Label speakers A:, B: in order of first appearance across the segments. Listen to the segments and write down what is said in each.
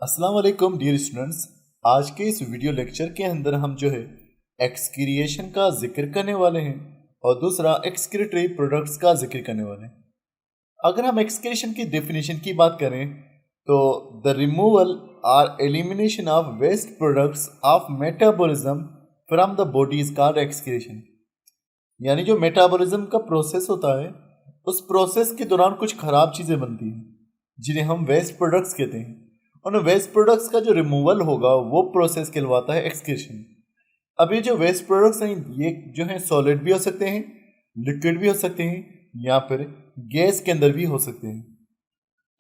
A: अस्सलाम वालेकुम dear students. आज के इस वीडियो लेक्चर के अंदर हम जो है एक्सक्रिएशन का जिक्र करने वाले हैं और दूसरा एक्सक्रीटरी प्रोडक्ट्स का जिक्र करने वाले हैं। अगर हम एक्सक्रिएशन की डेफिनेशन की बात करें तो द रिमूवल और elimination of waste products of metabolism from the body is called excretion. यानी जो मेटाबॉलिज्म का प्रोसेस होता है उस प्रोसेस के दौरान कुछ खराब चीज़ें बनती हैं जिन्हें हम वेस्ट प्रोडक्ट्स कहते हैं। और वेस्ट प्रोडक्ट्स का जो रिमूवल होगा वो प्रोसेस कहलवाता है एक्सक्रीशन। अब ये जो वेस्ट प्रोडक्ट्स हैं ये जो हैं सॉलिड भी हो सकते हैं, लिक्विड भी हो सकते हैं या फिर गैस के अंदर भी हो सकते हैं।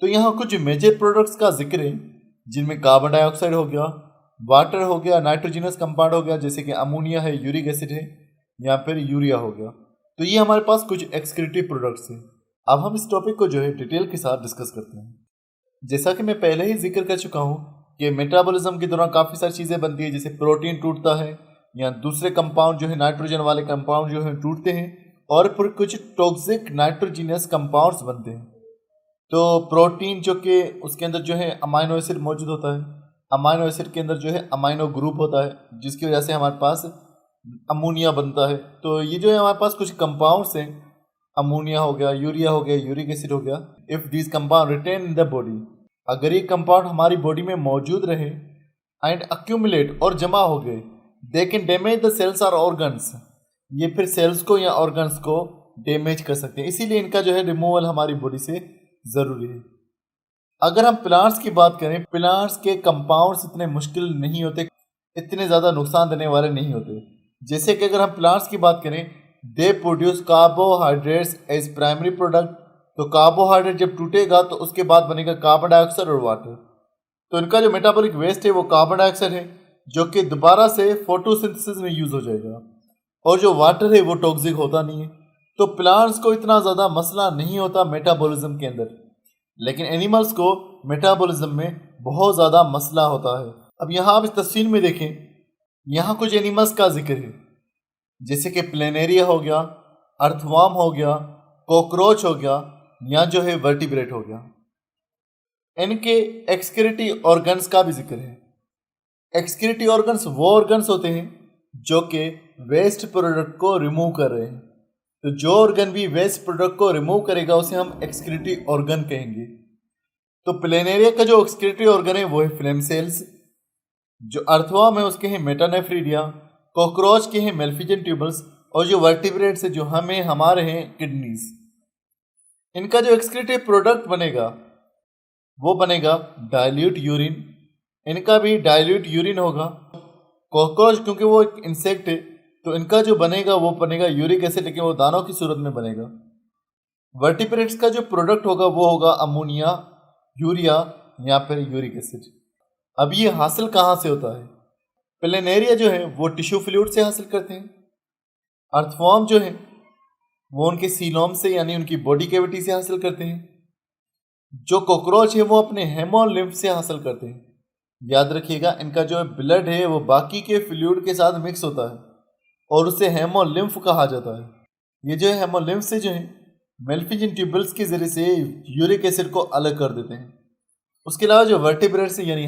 A: तो यहाँ कुछ मेजर प्रोडक्ट्स का जिक्र है जिनमें कार्बन डाइऑक्साइड हो गया, वाटर हो गया, नाइट्रोजनस कंपाउंड हो गया जैसे कि अमोनिया है, यूरिक एसिड है या फिर यूरिया हो गया। तो ये हमारे पास कुछ एक्सक्रीटिव प्रोडक्ट्स हैं। अब हम इस टॉपिक को जो है डिटेल के साथ डिस्कस करते हैं। जैसा कि मैं पहले ही जिक्र कर चुका हूँ कि मेटाबॉलिज्म के दौरान काफ़ी सारी चीज़ें बनती है, जैसे प्रोटीन टूटता है या दूसरे कंपाउंड जो है नाइट्रोजन वाले कंपाउंड जो है टूटते हैं और फिर कुछ टॉक्सिक नाइट्रोजिनस कंपाउंड्स बनते हैं। तो प्रोटीन जो कि उसके अंदर जो है अमाइनो एसिड मौजूद होता है, अमाइनो एसिड के अंदर जो है अमाइनो ग्रुप होता है जिसकी वजह से हमारे पास अमोनिया बनता है। तो ये जो है हमारे पास कुछ कंपाउंड्स हैं, अमोनिया हो गया, यूरिया हो गया, यूरिक एसिड हो गया। If this compound retain in the body, अगर ये कंपाउंड हमारी बॉडी में मौजूद रहे एंड अक्यूमुलेट और जमा हो गए, they can damage the cells और ऑर्गन्स, ये फिर सेल्स को या ऑर्गन्स को डैमेज कर सकते हैं। इसीलिए इनका जो है रिमूवल हमारी बॉडी से ज़रूरी है। अगर हम प्लांट्स की बात करें, प्लांट्स के कंपाउंड्स इतने मुश्किल नहीं होते, इतने ज़्यादा नुकसान देने वाले नहीं होते। जैसे कि अगर हम प्लांट्स की बात करें, they produce carbohydrates as primary product. तो कार्बोहाइड्रेट जब टूटेगा तो उसके बाद बनेगा कार्बन डाइऑक्साइड और वाटर। तो इनका जो मेटाबॉलिक वेस्ट है वो कार्बन डाइऑक्साइड है जो कि दोबारा से फोटोसिंथेसिस में यूज हो जाएगा, और जो वाटर है वो टॉक्सिक होता नहीं है। तो प्लांट्स को इतना ज़्यादा मसला नहीं होता मेटाबॉलिज्म के अंदर, लेकिन एनिमल्स को मेटाबॉलिज्म में बहुत ज़्यादा मसला होता है। अब यहाँ आप इस तस्वीर में देखें, यहाँ कुछ एनिमल्स का जिक्र है जैसे कि प्लेनेरिया हो गया, अर्थवर्म हो गया, कॉकरोच हो गया या जो है वर्टिब्रेट हो गया। इनके एक्सक्रीटरी ऑर्गन्स का भी जिक्र है। एक्सक्रीटरी ऑर्गन्स वो ऑर्गन्स होते हैं जो कि वेस्ट प्रोडक्ट को रिमूव कर रहे हैं। तो जो ऑर्गन भी वेस्ट प्रोडक्ट को रिमूव करेगा उसे हम एक्सक्रीटरी ऑर्गन कहेंगे। तो प्लेनेरिया का जो एक्सक्रीटरी ऑर्गन है वो है फ्लेम सेल्स, जो अर्थवर्म है उसके हैं मेटानेफ्रीडिया, कॉकरोच के हैं मेल्फिजन ट्यूबल्स, और जो वर्टिब्रेट्स है जो हमें हमारे हैं किडनीज। इनका जो एक्सक्रीटिव प्रोडक्ट बनेगा वो बनेगा डाइल्यूट यूरिन। इनका भी डाइल्यूट यूरिन होगा। कॉकरोच क्योंकि वो एक इंसेक्ट है तो इनका जो बनेगा वो बनेगा यूरिक एसिड, लेकिन वो दानों की सूरत में बनेगा। वर्टिब्रेट्स का जो प्रोडक्ट होगा वो होगा अमोनिया, यूरिया या फिर यूरिक एसिड। अब ये हासिल कहाँ से होता है? प्लेनेरिया जो है वो टिश्यू फ्लूइड से हासिल करते हैं। अर्थवर्म जो है वो उनके सीलोम से यानी उनकी बॉडी कैविटी से हासिल करते हैं। जो कॉकरोच है वो अपने हेमोलिम्फ से हासिल करते हैं। याद रखिएगा, इनका जो ब्लड है वो बाकी के फ्लूइड के साथ मिक्स होता है और उसे हेमोलिम्फ कहा जाता है। ये जो है हेमोलिम्फ से जो है मेल्फिजन ट्यूबल्स के जरिए से यूरिक एसिड को अलग कर देते हैं। उसके अलावा जो वर्टिब्रेट से यानी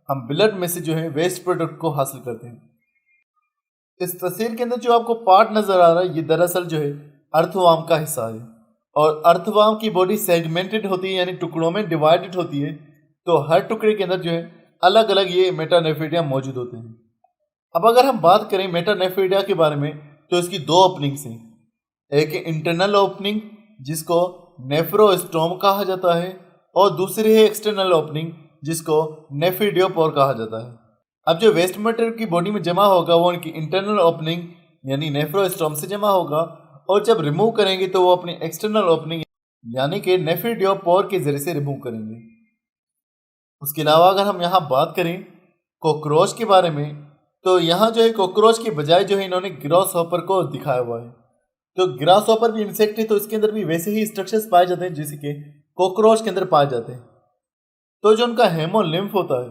A: हम ब्लड में से जो है वेस्ट प्रोडक्ट को हासिल करते हैं। इस तस्वीर के अंदर जो आपको पार्ट नजर आ रहा है ये दरअसल जो है अर्थवर्म का हिस्सा है, और अर्थवर्म की बॉडी सेगमेंटेड होती है यानी टुकड़ों में डिवाइडेड होती है। तो हर टुकड़े के अंदर जो है अलग अलग ये मेटानेफ्रीडिया मौजूद होते हैं। अब अगर हम बात करें मेटानेफ्रीडिया के बारे में तो इसकी दो ओपनिंग्स हैं। एक इंटरनल ओपनिंग जिसको नेफ्रोस्टोम कहा जाता है, और दूसरी है एक्सटर्नल ओपनिंग जिसको नेफ्रीडियोपोर कहा जाता है। अब जो वेस्ट मटेरियल की बॉडी में जमा होगा वो उनकी इंटरनल ओपनिंग यानी नेफ्रोस्टोम से जमा होगा, और जब रिमूव करेंगे तो वो अपनी एक्सटर्नल ओपनिंग यानी कि नेफ्रीडियोपोर के जरिए से रिमूव करेंगे। उसके अलावा अगर हम यहाँ बात करें कॉकरोच के बारे में तो यहाँ जो है कॉकरोच के बजाय जो है इन्होंने ग्रास हॉपर को दिखाया हुआ है। तो ग्रास हॉपर भी इंसेक्ट है तो इसके अंदर भी वैसे ही स्ट्रक्चर्स पाए जाते हैं जैसे कि कॉकरोच के अंदर पाए जाते हैं। तो जो उनका हेमोलिम्फ होता है,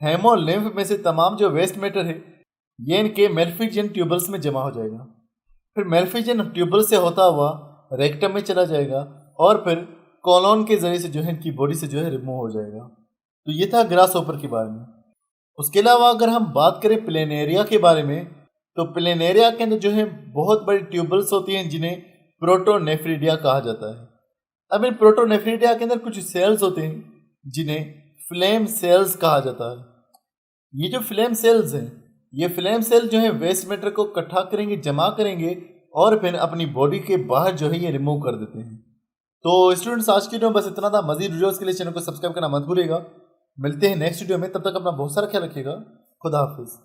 A: हेमोलिम्फ में से तमाम जो वेस्ट मैटर है ये इनके मेल्फिजियन ट्यूबल्स में जमा हो जाएगा। फिर मेल्फिजियन ट्यूबल से होता हुआ रेक्टम में चला जाएगा और फिर कोलोन के जरिए से जो है इनकी बॉडी से जो है रिमूव हो जाएगा। तो ये था ग्रास होपर के बारे में। उसके अलावा अगर हम बात करें प्लेनेरिया के बारे में, तो प्लेनेरिया के अंदर जो है बहुत बड़ी ट्यूबल्स होती हैं जिन्हें प्रोटोनेफ्रिडिया कहा जाता है। अब इन प्रोटोनेफ्रिडिया के अंदर कुछ सेल्स होते हैं जिन्हें फ्लेम सेल्स कहा जाता है। ये जो फ्लेम सेल्स हैं, ये फ्लेम सेल जो है वेस्ट मैटर को इकट्ठा करेंगे, जमा करेंगे और फिर अपनी बॉडी के बाहर जो है ये रिमूव कर देते हैं। तो स्टूडेंट्स, आज की वीडियो में बस इतना था। मजीद वीडियोस के लिए चैनल को सब्सक्राइब करना मत भूलिएगा। मिलते हैं नेक्स्ट वीडियो में, तब तक अपना बहुत सारा ख्याल रखिएगा। खुदा हाफिज।